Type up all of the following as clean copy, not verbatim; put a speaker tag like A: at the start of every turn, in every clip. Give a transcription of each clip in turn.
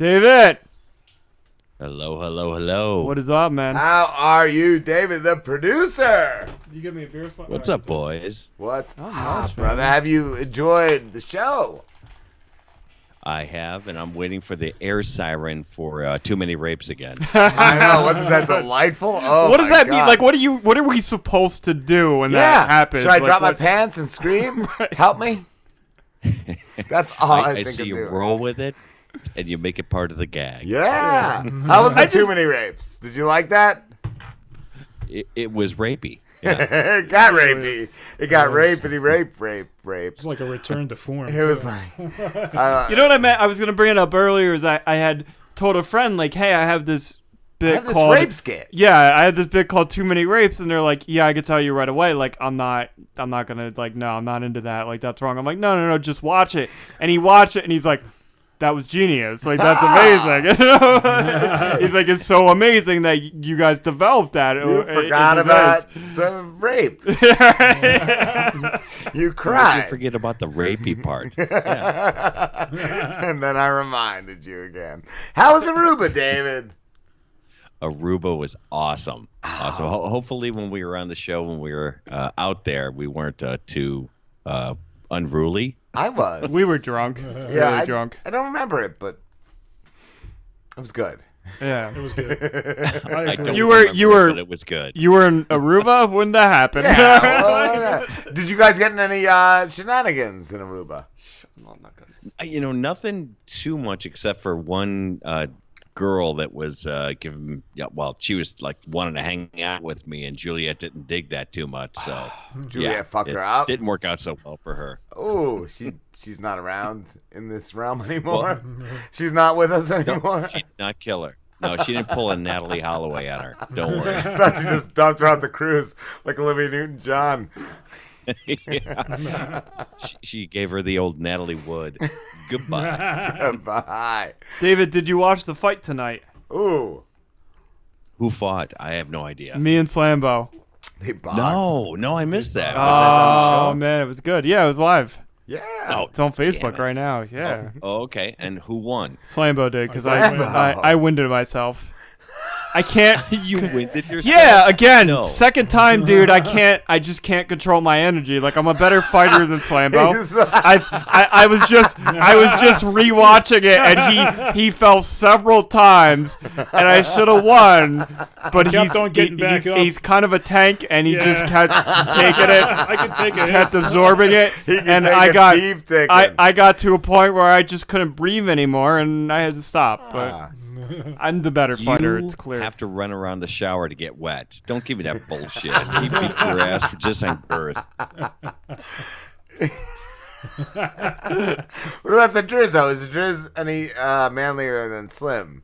A: David!
B: Hello, hello, hello.
A: What is up, man?
C: How are you, David, the producer?
A: You give me a beer slot?
B: What's up, boys?
C: What's
A: Not
C: up,
A: much,
C: brother?
A: man.
C: Have you enjoyed the show?
B: I have, and I'm waiting for the air siren for Too Many Rapes again.
C: I know. Wasn't that delightful? Oh,
A: What does
C: my
A: that mean?
C: God.
A: Like, what are we supposed to do when that happens?
C: Should I
A: Like,
C: drop my
A: what-
C: pants and scream? Help me? That's all I,
B: I
C: think
B: see
C: I'm
B: you
C: doing.
B: roll with it, and you make it part of the gag.
C: Yeah. How was the Too Many Rapes? Did you like that?
B: It was rapey. Yeah.
C: It got rapey. It got rapey, rape.
D: It's like a return to form.
C: It was like,
A: You know what I meant? I was going to bring it up earlier is I had told a friend, like, hey, I have this bit
C: I have this
A: called...
C: rape skit.
A: Yeah, I had this bit called Too Many Rapes, and they're like, yeah, I could tell you right away, like, I'm not gonna, like, no, I'm not into that, like, that's wrong. I'm like, no, just watch it. And he watched it, and he's like, that was genius. Like, that's amazing. He's like, it's so amazing that you guys developed that.
C: You forgot about the rape. You
B: How
C: cried.
B: did you forget about the rapey part? Yeah.
C: And then I reminded you again. How was Aruba, David?
B: Aruba was awesome. Awesome. Hopefully, when we were on the show, when we were out there, we weren't too unruly.
C: I was.
A: We were drunk.
C: Yeah,
A: really drunk.
C: I don't remember it, but it was good.
A: Yeah.
D: It was good.
B: I don't
A: You were-
B: remember it, but it was good.
A: You were in Aruba? Wouldn't that happen?
C: Yeah, well, did you guys get in any shenanigans in Aruba?
B: Nothing too much except for one girl that was giving. Yeah, well, she was like wanting to hang out with me, and Juliette didn't dig that too much. So
C: Juliette fucked
B: it
C: her up.
B: Didn't work out so well for her.
C: Oh, she's not around in this realm anymore. She's not with us anymore.
B: She did not kill her. No, she didn't pull a Natalie Holloway on her. Don't worry.
C: I thought she just dumped her off the cruise like Olivia Newton-John.
B: Yeah. She gave her the old Natalie Wood. Goodbye.
C: Bye.
A: David, did you watch the fight tonight?
C: Ooh,
B: Who fought? I have no idea.
A: Me and Slambo.
C: they boxed.
B: No, I missed that. Was that on
A: Oh
B: the show?
A: man, it was good. Yeah, it was live.
C: Yeah.
B: Oh,
A: It's on
B: damn
A: Facebook
B: it.
A: right now. Yeah,
B: Oh, okay. And who won?
A: Slambo did because
C: Slambo.
A: I winded myself. I can't.
B: You winded yourself?
A: Yeah, again,
B: No.
A: second time, dude. I just can't control my energy. Like I'm a better fighter than Slambo. I was just rewatching it, and he fell several times, and I should have won, but
D: Kept on getting back up.
A: he's kind of a tank, and he
D: Yeah.
A: just kept taking it.
D: I can take it.
A: Kept absorbing it,
C: He can
A: and
C: take
A: I
C: a
A: got
C: beef ticking.
A: I got to a point where I just couldn't breathe anymore, and I had to stop. But I'm the better fighter.
B: You
A: It's clear.
B: have to run around the shower to get wet. Don't give me that bullshit. He beat your ass for just on birth.
C: What about the Driz, though? Is the Driz any manlier than Slim?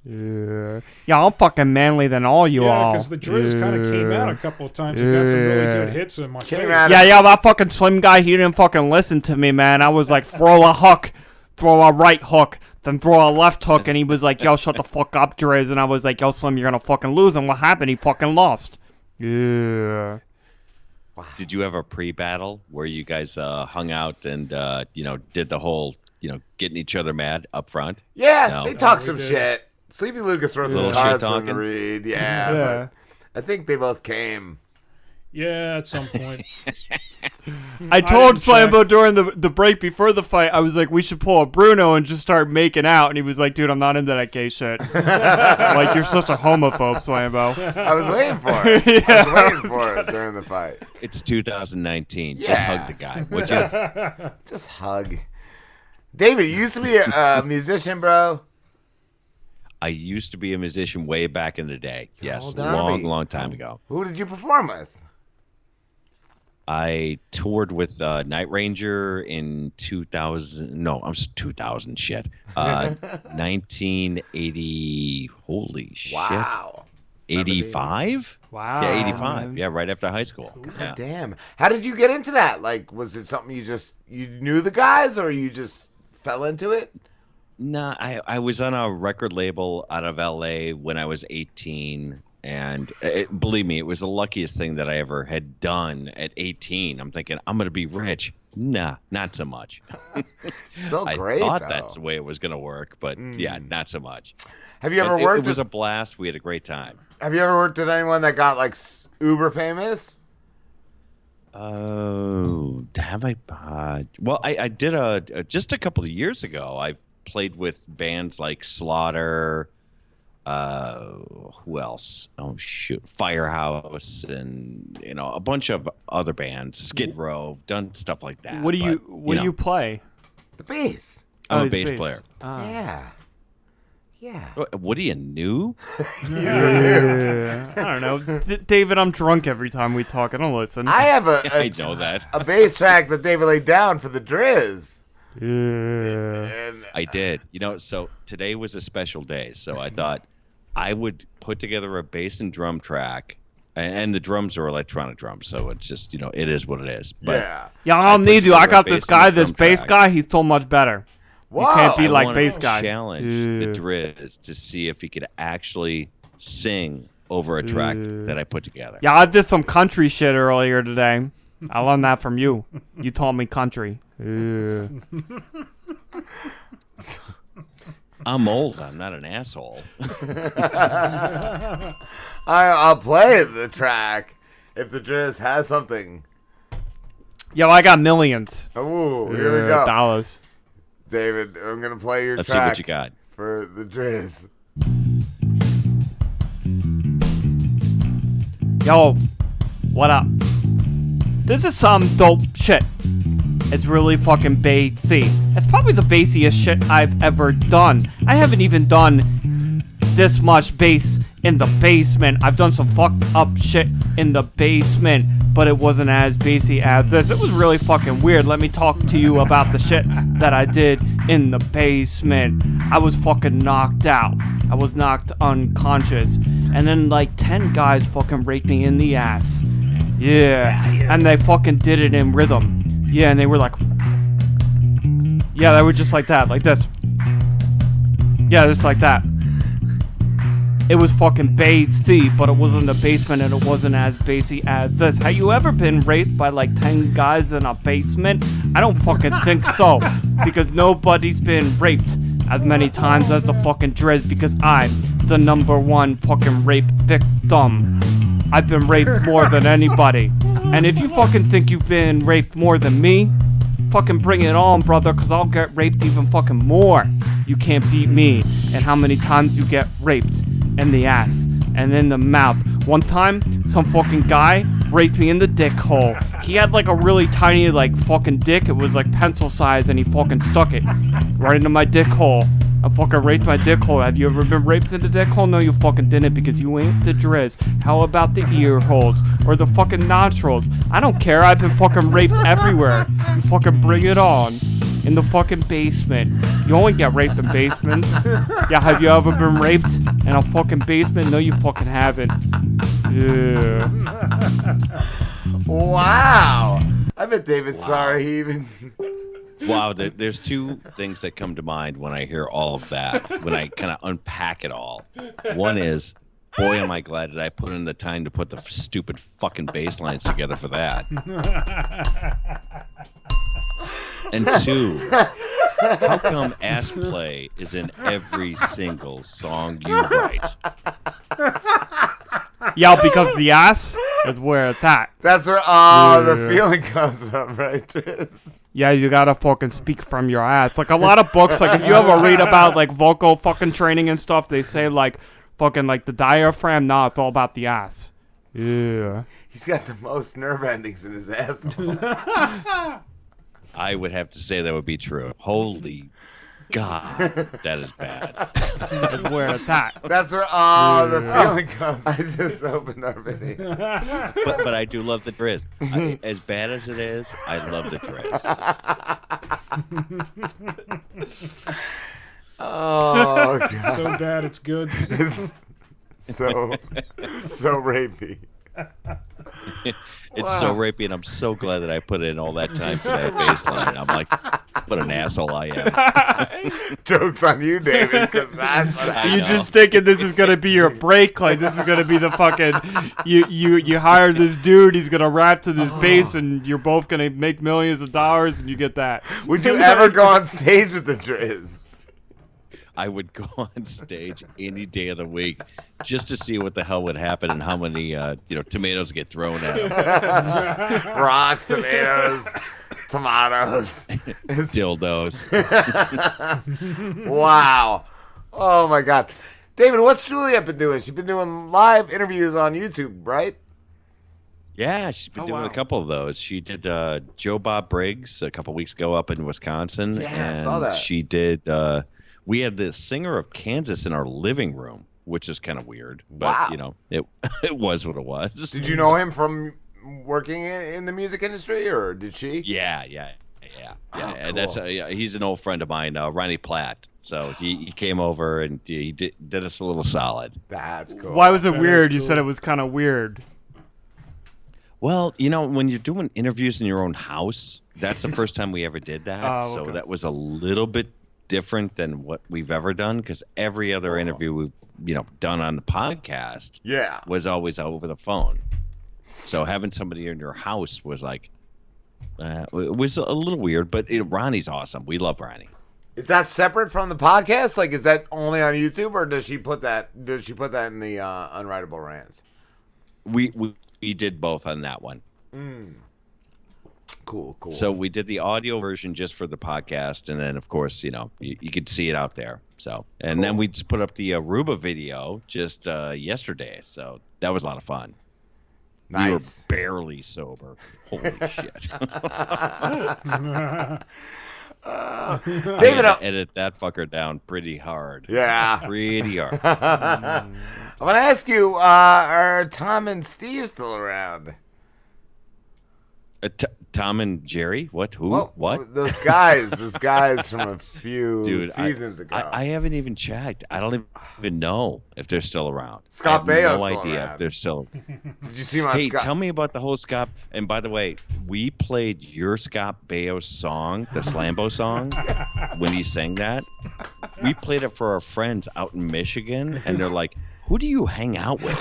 A: Yeah, I'm fucking manly than all you
D: Yeah,
A: all.
D: because the Driz kind of came out a couple of times and got some really good hits in my
C: Came
D: face.
C: out-
A: Yeah, that fucking Slim guy, he didn't fucking listen to me, man. I was like, throw a hook, throw a right hook, then throw a left hook, and he was like, yo, shut the fuck up, Driz. And I was like, yo, Slim, you're gonna fucking lose. And what happened? He fucking lost. Yeah.
B: Did you have a pre-battle where you guys hung out and did the whole getting each other mad up front?
C: Yeah,
B: No.
C: they talked
D: we
C: some
D: did.
C: shit. Sleepy Lucas wrote some
B: Little
C: cards
B: shit
C: on the
B: talking.
C: read. Yeah,
A: Yeah.
C: but I think they both came.
D: Yeah, at some point.
A: I told
D: didn't check.
A: Slambo during the break before the fight, I was like, we should pull a Bruno and just start making out. And he was like, dude, I'm not into that gay shit. Like, you're such a homophobe, Slambo.
C: I was waiting for it. I was waiting for it during the fight.
B: It's 2019. Just
C: Yeah.
B: hug the guy. Would you?
C: Just hug. David, you used to be a musician, bro.
B: I used to be a musician way back in the day. Yes,
C: old Darby.
B: long time ago.
C: Who did you perform with?
B: I toured with Night Ranger in 2000. No, I'm 2000 shit. 1980. Holy shit.
C: Wow.
B: 85?
A: Wow.
B: Yeah, 85. Yeah, right after high school. Yeah.
C: Damn. How did you get into that? Like, was it something you knew the guys, or you just fell into it?
B: Nah, I was on a record label out of LA when I was 18. And believe me, it was the luckiest thing that I ever had done at 18. I'm thinking, I'm going to be rich. Nah, not so much.
C: Still
B: I
C: great,
B: thought
C: though.
B: that's the way it was going to work, but yeah, not so much.
C: Have you ever
B: But
C: worked?
B: It was a blast. We had a great time.
C: Have you ever worked with anyone that got like uber famous?
B: Oh, have I? Well, I did just a couple of years ago. I played with bands like Slaughter. Who else? Oh shoot, Firehouse, and a bunch of other bands. Skid Row, done stuff like that.
A: What do you play?
C: The bass.
B: I'm a
A: he's
B: bass player.
C: Yeah. Yeah.
B: What are you new?
A: Yeah. I don't know. David, I'm drunk every time we talk. I don't listen.
C: I have
B: I know that.
C: a bass track that David laid down for the Driz.
A: Yeah.
C: And
B: I did. So today was a special day. So I thought I would put together a bass and drum track. And the drums are electronic drums, so it's just, it is what it is. But
A: Yeah, I don't need you. I got this guy, this bass
B: track.
A: guy. He's so much better.
C: Whoa.
A: You can't be
B: I
A: like
B: wanted
A: bass
B: to
A: guy.
B: challenge the Driz to see if he could actually sing over a track that I put together.
A: Yeah, I did some country shit earlier today. I learned that from you. You taught me country.
B: I'm old. I'm not an asshole.
C: I'll play the track if the Driz has something.
A: Yo, I got millions.
C: Oh, here we go.
A: Dollars.
C: David, I'm going to play your
B: Let's see
C: track
B: what you got.
C: for the Driz.
A: Yo, what up? This is some dope shit. It's really fucking bassy. It's probably the bassiest shit I've ever done. I haven't even done this much bass in the basement. I've done some fucked up shit in the basement, but it wasn't as bassy as this. It was really fucking weird. Let me talk to you about the shit that I did in the basement. I was fucking knocked out. I was knocked unconscious. And then like 10 guys fucking raped me in the ass. Yeah. And they fucking did it in rhythm. Yeah, and they were like... Yeah, they were just like that, like this. Yeah, just like that. It was fucking bassy, but it wasn't the basement and it wasn't as bassy as this. Have you ever been raped by like 10 guys in a basement? I don't fucking think so. Because nobody's been raped as many times as the fucking Driz, because I'm the #1 fucking rape victim. I've been raped more than anybody. And if you fucking think you've been raped more than me, fucking bring it on, brother, because I'll get raped even fucking more. You can't beat me. And how many times you get raped in the ass and in the mouth. One time, some fucking guy raped me in the dick hole. He had like a really tiny like fucking dick. It was like pencil size, and he fucking stuck it right into my dick hole. I fucking raped my dick hole. Have you ever been raped in the dick hole? No, you fucking didn't, because you ain't the Driz. How about the ear holes or the fucking nostrils? I don't care. I've been fucking raped everywhere. You fucking bring it on. In the fucking basement. You only get raped in basements. Yeah, have you ever been raped in a fucking basement? No, you fucking haven't. Yeah.
C: Wow. I bet David's sorry he even...
B: Wow, there's two things that come to mind when I hear all of that, when I kind of unpack it all. One is, boy, am I glad that I put in the time to put the stupid fucking bass lines together for that. And two, how come ass play is in every single song you write?
A: Yeah, because the ass is where it's at.
C: That's where the feeling comes from, right, Driz?
A: Yeah, you gotta fucking speak from your ass. Like a lot of books, like if you ever read about like vocal fucking training and stuff, they say like fucking like the diaphragm. Nah, it's all about the ass. Yeah.
C: He's got the most nerve endings in his asshole.
B: I would have to say that would be true. Holy God, that is bad.
A: That's where it's at.
C: That's where the feeling comes. I just opened our video.
B: But I do love the Driz. As bad as it is, I love the Driz.
C: Oh, God.
D: So bad it's good.
C: It's so rapey.
B: It's so rapey, and I'm so glad that I put in all that time for that bass line. I'm like, what an asshole I am.
C: Joke's on you, David, because that's what I
A: You
C: know.
A: just thinking this is gonna be your break, like this is gonna be the fucking you hire this dude, he's gonna rap to this bass, and you're both gonna make millions of dollars, and you get that.
C: Would you ever go on stage with the Driz?
B: I would go on stage any day of the week just to see what the hell would happen and how many tomatoes get thrown at him.
C: Rocks, tomatoes,
B: Dildos.
C: Wow. Oh my God. David, what's Juliette been doing? She's been doing live interviews on YouTube, right?
B: Yeah, she's been doing a couple of those. She did Joe Bob Briggs a couple weeks ago up in Wisconsin.
C: Yeah,
B: and
C: I saw that.
B: She did we had the singer of Kansas in our living room, which is kind of weird, but
C: Wow.
B: it was what it was.
C: Did you know him from working in the music industry, or did she?
B: Yeah.
C: Oh,
B: And that's he's an old friend of mine, Ronnie Platt. So he came over and he did us a little solid.
C: That's cool.
A: Why was it
D: That
A: weird?
D: is
A: You said
D: cool.
A: it was kind of weird.
B: Well, when you're doing interviews in your own house, that's the first time we ever did that.
A: Oh,
B: So
A: okay.
B: that was a little bit different than what we've ever done, because every other interview we've done on the podcast
C: Yeah.
B: was always over the phone. So having somebody in your house was like it was a little weird, but Ronnie's awesome. We love Ronnie.
C: Is that separate from the podcast? Like, is that only on YouTube, or does she put that? Does she put that in the Unwritable Rants?
B: We did both on that one.
C: Cool.
B: So we did the audio version just for the podcast, and then of course, you could see it out there. So, and then we just put up the Aruba video just yesterday. So that was a lot of fun. We were
C: Nice.
B: barely sober. Holy shit!
C: David,
B: I edit that fucker down pretty hard.
C: yeah.
B: Pretty hard.
C: I want to ask you: are Tom and Steve still around?
B: Tom and Jerry? What? Who?
C: Well,
B: What?
C: Those guys from a few
B: Dude,
C: seasons ago.
B: I haven't even checked. I don't even know if they're still around.
C: Scott
B: I have
C: Baio's
B: no
C: still
B: idea
C: around.
B: if they're still.
C: Did you see my
B: Hey,
C: Scott?
B: tell me about the whole Scott. And by the way, we played your Scott Baio song, the Slambo song, when he sang that. We played it for our friends out in Michigan, and they're like, "Who do you hang out with?"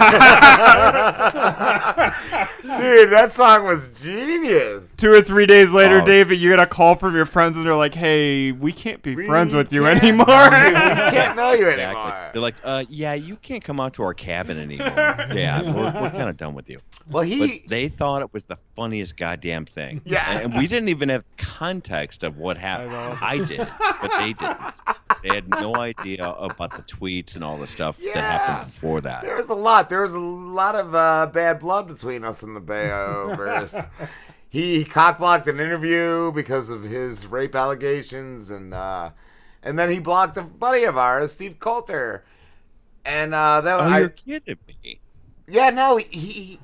C: Dude, that song was genius.
A: 2 or 3 days later,
B: Oh.
A: David, you get a call from your friends, and they're like, "Hey, we can't be friends with you
C: can't-
A: anymore."
C: We can't know you
B: Exactly.
C: anymore.
B: They're like, yeah, you can't come out to our cabin anymore. Yeah, we're kind of done with you.
C: Well,
B: But they thought it was the funniest goddamn thing.
C: Yeah.
B: And we didn't even have context of what happened. I did, but they didn't. They had no idea about the tweets and all the stuff that happened before that.
C: There was a lot. There was a lot of bad blood between us and the Baioverse. He cockblocked an interview because of his rape allegations, and then he blocked a buddy of ours, Steve Coulter. And
B: You're kidding me.
C: yeah, no, he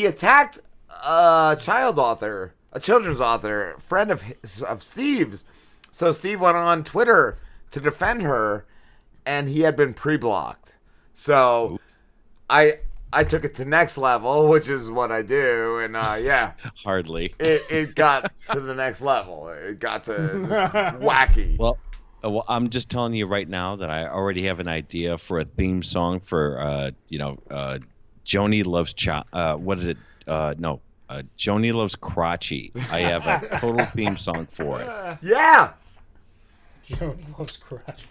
C: attacked a children's author, friend of Steve's. So Steve went on Twitter to defend her, and he had been pre-blocked. So I took it to next level, which is what I do, and
B: Hardly.
C: it got to the next level. It got to just wacky.
B: Well, I'm just telling you right now that I already have an idea for a theme song for, Joni Loves what is it? Joni Loves Crotchy. I have a total theme song for it.
C: Yeah,
D: Joni loves crotch.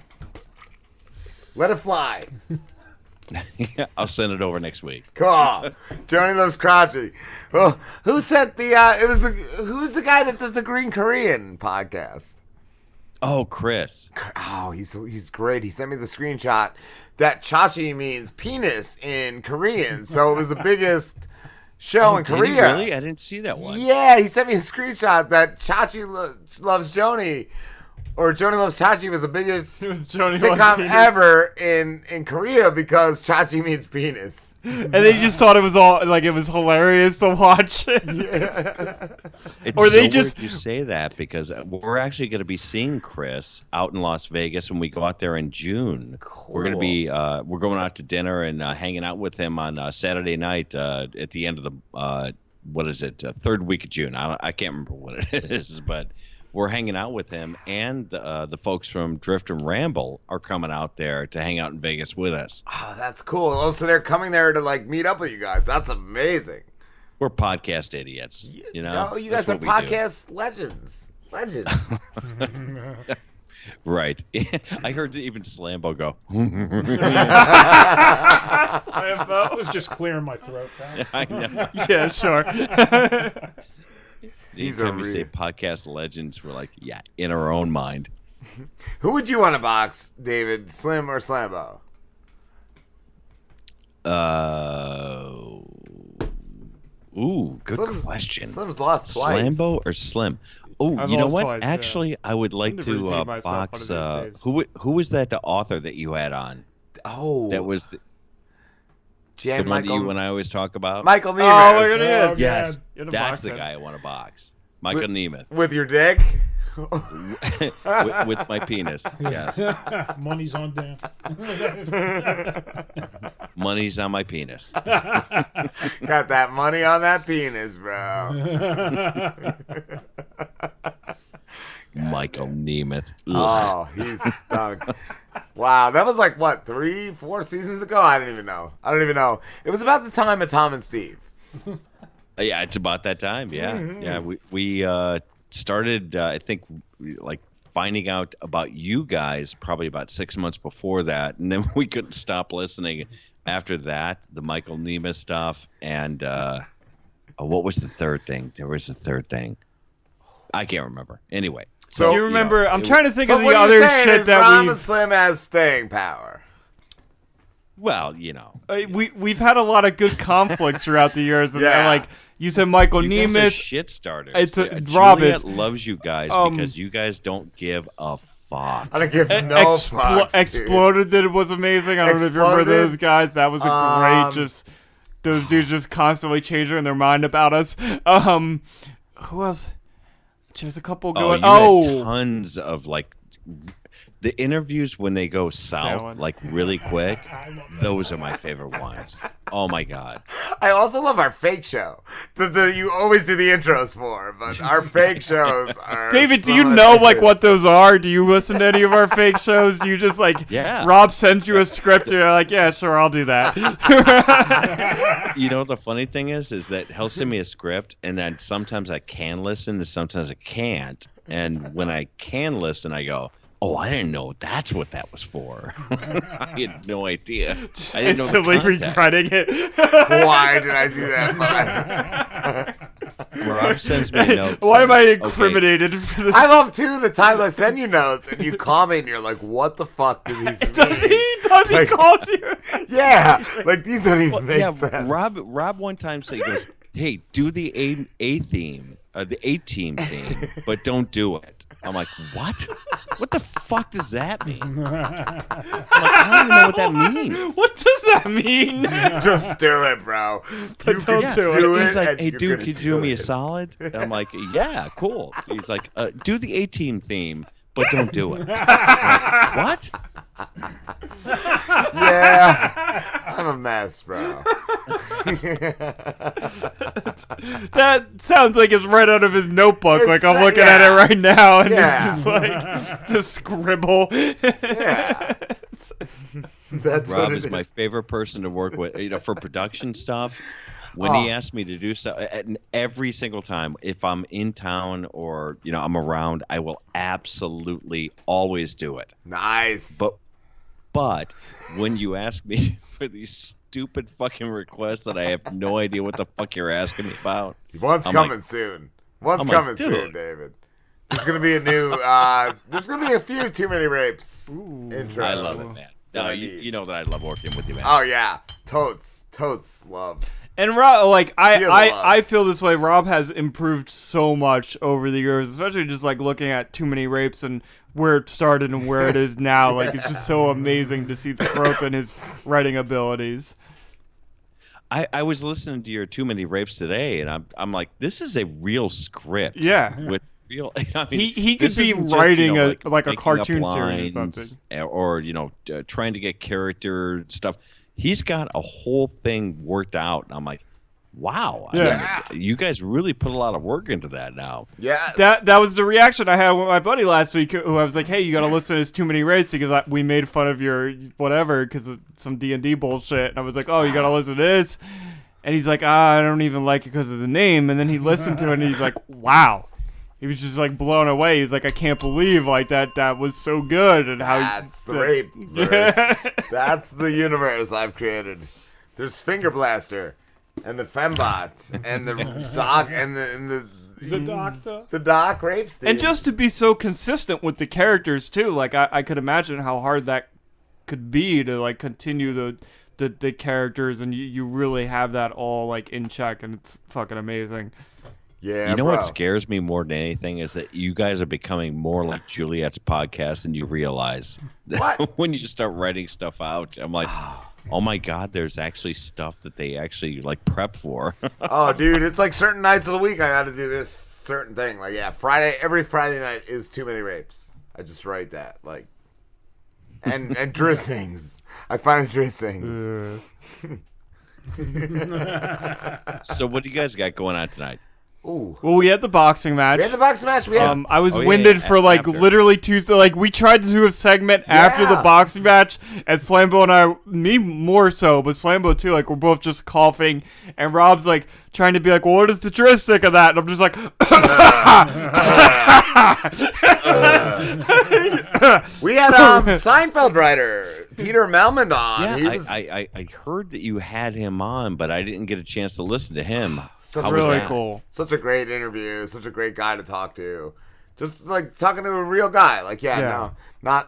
C: let it fly.
B: I'll send it over next week.
C: Cool. Joni Loves Crotchy. Well, who sent the? Who's the guy that does the Green Korean podcast?
B: Oh, Chris.
C: Oh, he's great. He sent me the screenshot that chachi means penis in Korean, so it was the biggest show in
B: Did he
C: Korea.
B: really? I didn't see that one.
C: Yeah, he sent me a screenshot that Chachi loves Joni or Joni Loves Chachi was the biggest
A: Joni Loves
C: sitcom
A: Penis.
C: ever in Korea because Chachi means penis.
A: And they just thought it was all like it was hilarious to watch.
B: It's
A: Or they
B: so
A: just-
B: weird you say that because we're actually going to be seeing Chris out in Las Vegas when we go out there in June. We're going to be we're going out to dinner and hanging out with him on Saturday night at the end of the what is it, third week of June. I can't remember what it is, but we're hanging out with him, and the folks from Drift and Ramble are coming out there to hang out in Vegas with us.
C: Oh, that's cool. Oh, so they're coming there to like meet up with you guys. That's amazing.
B: We're podcast idiots, you know.
C: No, you guys
B: That's
C: are
B: what we do.
C: podcast legends. Legends.
B: Right. I heard even Slambo go.
D: I was just clearing my throat. Pal.
B: I know.
A: Yeah, sure.
C: He's
B: Anytime
C: a
B: we say
C: real-
B: podcast legends, we're like, yeah, in our own mind.
C: Who would you want to box, David? Slim or Slambo?
B: Ooh, good
C: Slim's-
B: question.
C: Slim's lost twice.
B: Slambo or Slim? Oh,
A: I've
B: you know
A: lost
B: what?
A: twice, yeah.
B: Actually, I would like
A: need to
B: to
A: redeem myself
B: box.
A: one of these days.
B: Who was that? The author that you had on?
C: Oh,
B: That was the
C: Jan
B: one that
C: Michael.
B: you and I always talk about.
C: Michael
A: Oh,
C: Neiman.
A: look at it.
D: Oh,
B: Yes,
D: God.
A: You're the
B: that's the
A: boxer.
B: guy I want to box. Michael Nemeth
C: With your dick.
B: with my penis. Yes,
D: Money's on down.
B: money's on my penis.
C: Got that money on that penis, bro.
B: Michael Nemeth. Ugh.
C: Oh, he's stunk. Wow, that was like what, 3-4 seasons ago? I don't even know. It was about the time of Tom and Steve.
B: Yeah, it's about that time. Yeah, yeah. We started, I think, like finding out about you guys probably about 6 months before that, and then we couldn't stop listening. After that, the Michael Nemeth stuff, and what was the third thing? There was a third thing. I can't remember. Anyway,
C: So
A: you remember? I'm trying to think
C: So
A: of
C: what
A: the
C: you're
A: other
C: saying
A: shit
C: is
A: that
C: Ram and
A: we've.
C: Slim has staying power.
B: well,
A: We've had a lot of good conflicts throughout the years, and
C: Yeah.
A: like you said, Michael
B: you guys are
A: Nemeth.
B: shit starters.
A: It's a-
B: Yeah,
A: Rob
B: Juliette
A: is-
B: loves you guys because you guys don't give a fuck.
C: I don't give no fucks, dude.
A: Exploded did was amazing. I don't know if you remember
C: Exploded.
A: those guys. That was a great just those dudes just constantly changing their mind about us. Who else? There's a couple
B: Oh,
A: going.
B: you had tons of like the interviews when they go south,
A: Sound.
B: like really quick. Those are my favorite ones. Oh my god.
C: I also love our fake show. You always do the intros for, but our fake shows are.
A: David,
C: so
A: do you
C: much
A: know like
C: good.
A: what those are? Do you listen to any of our fake shows? Do you just like
B: Yeah.
A: Rob sends you a script and you're like, yeah, sure, I'll do that.
B: You know the funny thing is that he'll send me a script, and then sometimes I can listen, and sometimes I can't. And when I can listen, I go, "Oh, I didn't know that's what that was for. I had no idea. I didn't know the
A: Instantly
B: context."
A: regretting it.
C: Why did I do that?
B: Rob sends me notes.
A: Why am I
B: says,
A: incriminated for this?
C: I love too the times I send you notes and you call me and you're like, "What the fuck do these
A: Does
C: mean?"
A: he
C: Like-
A: calls you.
C: Yeah, like these don't even
B: Well,
C: make
B: yeah,
C: sense.
B: Rob one time said, he goes, "Hey, do the A theme, the A-team theme, but don't do it." I'm like, "What? What the fuck does that mean?" I'm like, "I don't even know what that means."
A: What does that mean?
C: Just do it, bro. You
A: don't
C: can
A: do it.
C: do
B: He's like,
C: and
B: "Hey,
C: you're
B: dude,
C: gonna
B: could you do me a
C: it."
B: solid?" And I'm like, "Yeah, cool." He's like, "Do the A-team theme, but don't do it." I'm like, what?
C: Yeah, I'm a mess, bro.
A: That sounds like it's right out of his notebook.
C: It's,
A: like I'm looking at it
C: yeah.
A: right now, and
C: Yeah.
A: it's just like to scribble.
C: Yeah, that's
B: Rob
C: what it
B: is my favorite person to work with, for production stuff. When he asks me to do so, and every single time, if I'm in town or I'm around, I will absolutely always do it.
C: Nice.
B: But when you ask me for these stupid fucking requests that I have no idea what the fuck you're asking me about,
C: One's
B: I'm
C: coming
B: like-
C: soon. One's
B: I'm like,
C: coming
B: dude.
C: soon, David. There's gonna be a new. There's gonna be a few Too Many Rapes intros.
B: I love it, man. No,
C: I
B: you,
C: need.
B: you know that I love working with you, man.
C: Oh yeah, totes love.
A: And Rob, like
C: Feel the love.
A: I feel this way. Rob has improved so much over the years, especially just like looking at Too Many Rapes and where it started and where it is now. Like it's just so amazing to see the growth in his writing abilities.
B: I was listening to your Too Many Rapes today, and I'm like, this is a real script.
A: Yeah.
B: With real, I mean,
A: He could
B: this
A: be
B: isn't just,
A: writing
B: like
A: a
B: making
A: cartoon
B: up
A: series or
B: lines,
A: something.
B: or trying to get character stuff. He's got a whole thing worked out, and I'm like, wow.
A: Yeah.
B: I mean, you guys really put a lot of work into that now.
C: Yes.
A: That was the reaction I had with my buddy last week, who I was like, "Hey, you gotta listen to this Too Many Rapes because we made fun of your whatever because of some D&D bullshit." And I was like, "Oh, you gotta listen to this," and he's like, "I don't even like it because of the name." And then he listened to it and he's like, "Wow." He was just like blown away. He's like, I can't believe like that was so good and how
C: That's the rape verse. That's the universe I've created. There's Finger Blaster and the Fembot and the Doc and the
D: The doctor.
C: The Doc rape Steve.
A: And just to be so consistent with the characters too, like I could imagine how hard that could be to like continue the characters, and you really have that all like in check, and it's fucking amazing.
C: Yeah,
B: you know
C: bro.
B: what scares me more than anything is that you guys are becoming more like Juliette's podcast than you realize.
C: What?
B: When you just start writing stuff out, I'm like, oh my God, there's actually stuff that they actually like prep for.
C: Oh, dude, it's like certain nights of the week I got to do this certain thing. Like, yeah, every Friday night is Too Many Rapes. I just write that, like, and Driz sings. I find Driz sings.
B: So what do you guys got going on tonight?
C: Ooh.
A: Well, we had the boxing match.
C: We had the boxing match. We had
A: I was
B: Oh, yeah,
A: winded
B: yeah,
A: for like
B: after.
A: literally Tuesday. Like we tried to do a segment after the
C: Yeah.
A: boxing match, and Slambo and I, me more so, but Slambo too. Like we're both just coughing, and Rob's like trying to be like, "Well, what does the Driz think of that?" And I'm just like,
C: we had Seinfeld writer Peter Melmond on.
B: Yeah,
C: He was
B: I heard that you had him on, but I didn't get a chance to listen to him.
C: such
B: How
C: a
B: was
A: really
B: that?
A: cool.
C: Such a great interview. Such a great guy to talk to. Just like talking to a real guy. Like,
A: Yeah.
C: no,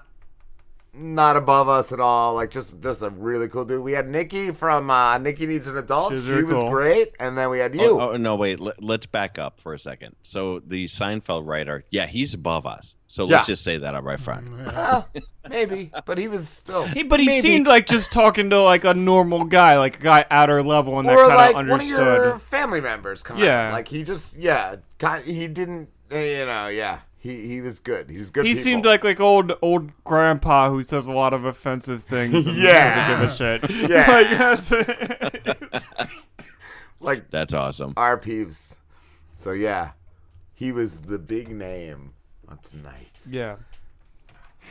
C: not above us at all. Like, just a really cool dude. We had Nikki from Nikki Needs an Adult.
A: She's
C: She
A: really
C: was
A: cool.
C: great. And then we had you.
B: Oh no, wait. Let's back up for a second. So the Seinfeld writer, yeah, he's above us. So let's
C: Yeah.
B: just say that up right front.
C: Well, maybe, but he was still.
A: But he seemed like just talking to like a normal guy, like a guy at our level, and that
C: Or
A: kind
C: like
A: of
C: one of
A: understood.
C: your family members. Kind
A: Yeah.
C: of. Like he just, he didn't, yeah. He was good. He was good.
A: He
C: people.
A: seemed like old grandpa who says a lot of offensive things. And
C: Yeah.
A: doesn't give a shit.
C: Yeah.
A: Like, that's-
C: like
B: That's awesome.
C: our peeps. So yeah, he was the big name on tonight.
A: yeah.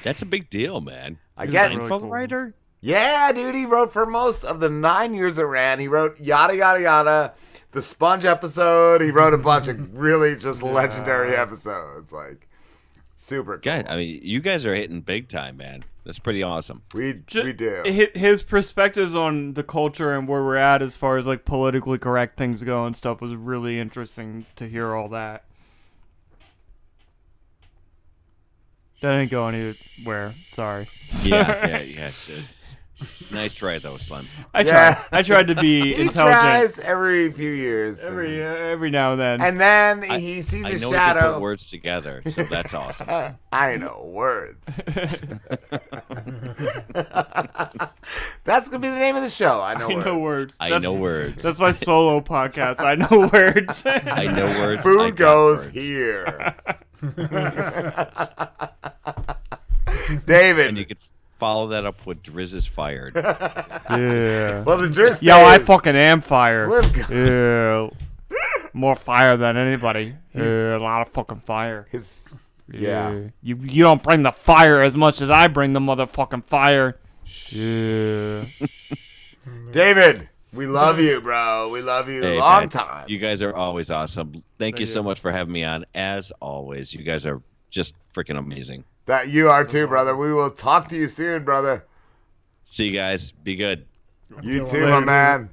B: That's a big deal, man.
C: I
B: You're
C: get
B: a
C: it.
B: Seinfeld
A: Really cool.
B: writer.
C: Yeah, dude, he wrote for most of the 9 years it ran. He wrote Yada Yada Yada, the Sponge episode. He wrote a bunch of really just legendary episodes. Like, super cool.
B: God, I mean, you guys are hitting big time, man. That's pretty awesome.
C: We do.
A: His perspectives on the culture and where we're at as far as like politically correct things go and stuff was really interesting to hear all that. That didn't go anywhere. Sorry.
B: Yeah. Nice try though, Slim.
A: I
C: Yeah.
A: tried to be
C: He
A: intelligent
C: tries every few years.
A: every now and then.
C: And then he sees
B: I
C: a
B: know we can put
C: shadow.
B: words together, so that's awesome.
C: I know words. That's gonna be the name of the show. I know
A: I
C: words.
A: know words.
B: I know words.
A: That's my solo podcast. I know words.
B: I know words. I
C: Food
B: got
C: goes
B: words.
C: here.
B: And
C: David.
B: you could follow that up with Driz is fired.
A: Yeah.
C: Well, the Driz
A: Yo, I
C: days-
A: fucking am fire.
C: Slim
A: Yeah. More fire than anybody. Yeah, a lot of fucking fire.
C: His yeah.
A: You don't bring the fire as much as I bring the motherfucking fire. Yeah.
C: David, we love you, bro. We love you
B: Hey,
C: long
B: man,
C: time.
B: You guys are always awesome. Thank you
A: you.
B: so much for having me on. As always, you guys are just freaking amazing.
C: That you are too, brother. We will talk to you soon, brother.
B: See you guys. Be good.
C: You
D: Go
C: too,
A: on.
C: my man.